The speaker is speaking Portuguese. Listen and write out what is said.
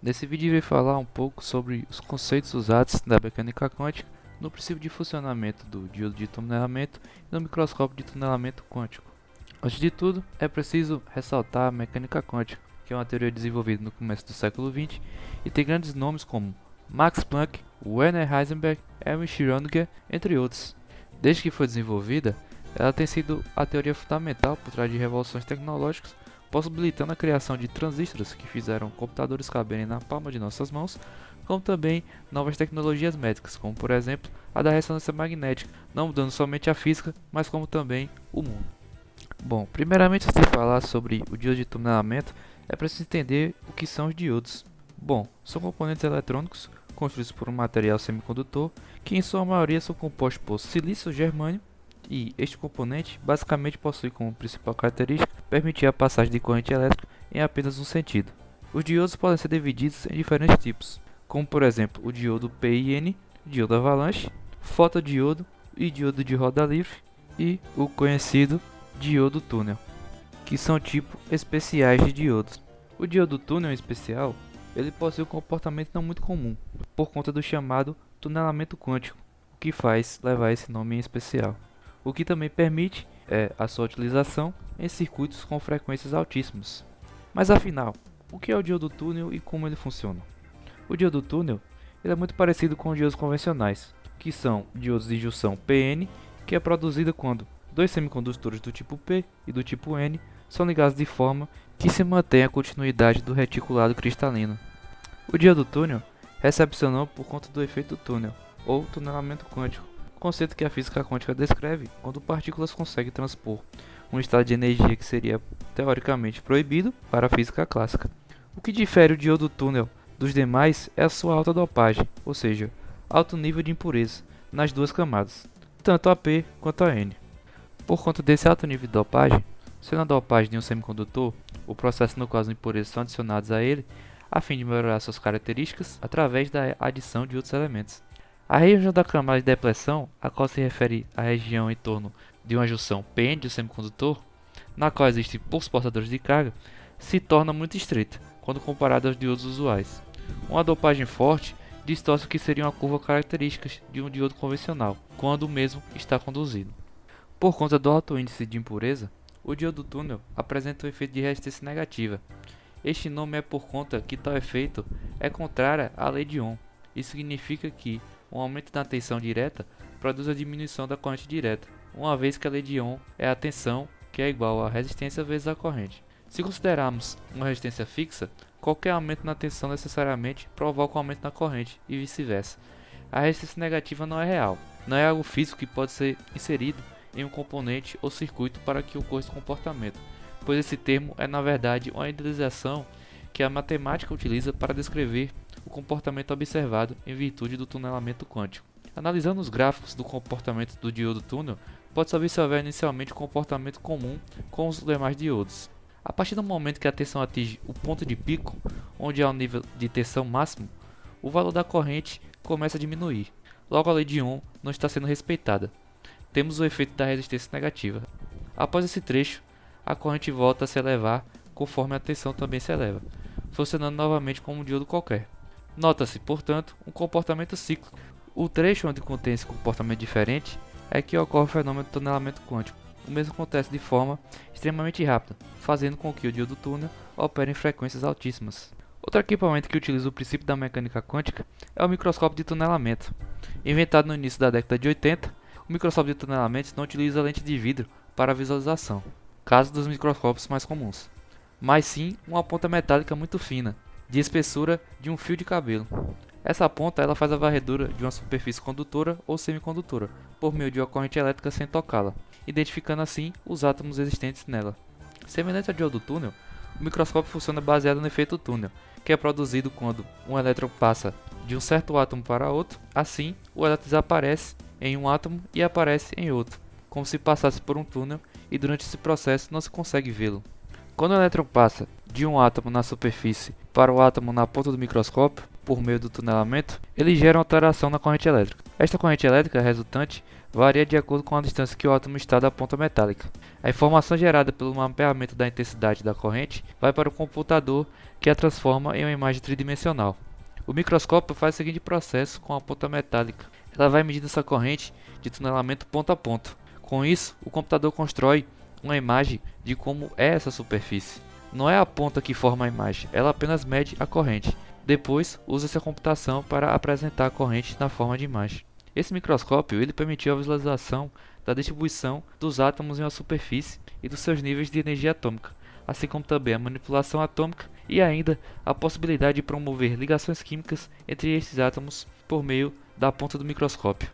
Nesse vídeo irei falar um pouco sobre os conceitos usados da mecânica quântica no princípio de funcionamento do diodo de tunelamento e no microscópio de tunelamento quântico. Antes de tudo, é preciso ressaltar a mecânica quântica, que é uma teoria desenvolvida no começo do século XX e tem grandes nomes como Max Planck, Werner Heisenberg, Erwin Schrödinger, entre outros. Desde que foi desenvolvida, ela tem sido a teoria fundamental por trás de revoluções tecnológicas, possibilitando a criação de transistores que fizeram computadores caberem na palma de nossas mãos, como também novas tecnologias médicas, como por exemplo a da ressonância magnética, não mudando somente a física, mas como também o mundo. Bom, primeiramente, antes de falar sobre o diodo de tunelamento, é preciso entender o que são os diodos. Bom, são componentes eletrônicos construídos por um material semicondutor que em sua maioria são compostos por silício ou germânio, e este componente basicamente possui como principal característica permitir a passagem de corrente elétrica em apenas um sentido. Os diodos podem ser divididos em diferentes tipos, como por exemplo o diodo PIN, diodo avalanche, fotodiodo e diodo de roda livre e o conhecido diodo túnel, que são tipos especiais de diodos. O diodo túnel em especial, ele possui um comportamento não muito comum, por conta do chamado tunelamento quântico, o que faz levar esse nome em especial. O que também permite a sua utilização em circuitos com frequências altíssimas. Mas afinal, o que é o diodo túnel e como ele funciona? O diodo túnel ele é muito parecido com os diodos convencionais, que são diodos de junção PN, que é produzida quando dois semicondutores do tipo P e do tipo N são ligados de forma que se mantém a continuidade do reticulado cristalino. O diodo túnel recebe seu nome por conta do efeito túnel, ou tunelamento quântico, conceito que a física quântica descreve quando partículas conseguem transpor um estado de energia que seria teoricamente proibido para a física clássica. O que difere o diodo túnel dos demais é a sua alta dopagem, ou seja, alto nível de impureza nas duas camadas, tanto a P quanto a N. Por conta desse alto nível de dopagem, sendo a dopagem de um semicondutor o processo no qual as impurezas são adicionadas a ele, a fim de melhorar suas características através da adição de outros elementos. A região da camada de depleção, a qual se refere à região em torno de uma junção PN de um semicondutor, na qual existem poucos portadores de carga, se torna muito estreita quando comparada aos diodos usuais. Uma dopagem forte distorce o que seria uma curva característica de um diodo convencional, quando o mesmo está conduzido. Por conta do alto índice de impureza, o diodo túnel apresenta um efeito de resistência negativa. Este nome é por conta que tal efeito é contrário à lei de Ohm. Isso significa que um aumento da tensão direta produz a diminuição da corrente direta, uma vez que a lei de Ohm é a tensão, que é igual à resistência vezes a corrente. Se considerarmos uma resistência fixa, qualquer aumento na tensão necessariamente provoca um aumento na corrente, e vice-versa. A resistência negativa não é real, não é algo físico que pode ser inserido em um componente ou circuito para que ocorra esse comportamento, pois esse termo é na verdade uma idealização que a matemática utiliza para descrever o comportamento observado em virtude do tunelamento quântico. Analisando os gráficos do comportamento do diodo túnel, pode-se observar inicialmente o comportamento comum com os demais diodos. A partir do momento que a tensão atinge o ponto de pico, onde há um nível de tensão máximo, o valor da corrente começa a diminuir. Logo, a lei de Ohm não está sendo respeitada. Temos o efeito da resistência negativa. Após esse trecho, a corrente volta a se elevar conforme a tensão também se eleva, funcionando novamente como um diodo qualquer. Nota-se, portanto, um comportamento cíclico. O trecho onde contém esse comportamento diferente é que ocorre o fenômeno do tunelamento quântico. O mesmo acontece de forma extremamente rápida, fazendo com que o diodo túnel opere em frequências altíssimas. Outro equipamento que utiliza o princípio da mecânica quântica é o microscópio de tunelamento. Inventado no início da década de 80, o microscópio de tunelamento não utiliza lente de vidro para visualização, caso dos microscópios mais comuns, mas sim uma ponta metálica muito fina, de espessura de um fio de cabelo. Essa ponta ela faz a varredura de uma superfície condutora ou semicondutora, por meio de uma corrente elétrica sem tocá-la, identificando assim os átomos existentes nela. Semelhante ao diodo túnel, o microscópio funciona baseado no efeito túnel, que é produzido quando um elétron passa de um certo átomo para outro. Assim, o elétron desaparece em um átomo e aparece em outro, como se passasse por um túnel, e durante esse processo não se consegue vê-lo. Quando o elétron passa de um átomo na superfície para o átomo na ponta do microscópio, por meio do tunelamento, ele gera uma alteração na corrente elétrica. Esta corrente elétrica resultante varia de acordo com a distância que o átomo está da ponta metálica. A informação gerada pelo mapeamento da intensidade da corrente vai para o computador, que a transforma em uma imagem tridimensional. O microscópio faz o seguinte processo com a ponta metálica. Ela vai medindo essa corrente de tunelamento ponto a ponto. Com isso, o computador constrói uma imagem de como é essa superfície. Não é a ponta que forma a imagem, ela apenas mede a corrente. Depois, usa-se a computação para apresentar a corrente na forma de imagem. Esse microscópio ele permitiu a visualização da distribuição dos átomos em uma superfície e dos seus níveis de energia atômica, assim como também a manipulação atômica e ainda a possibilidade de promover ligações químicas entre esses átomos por meio da ponta do microscópio.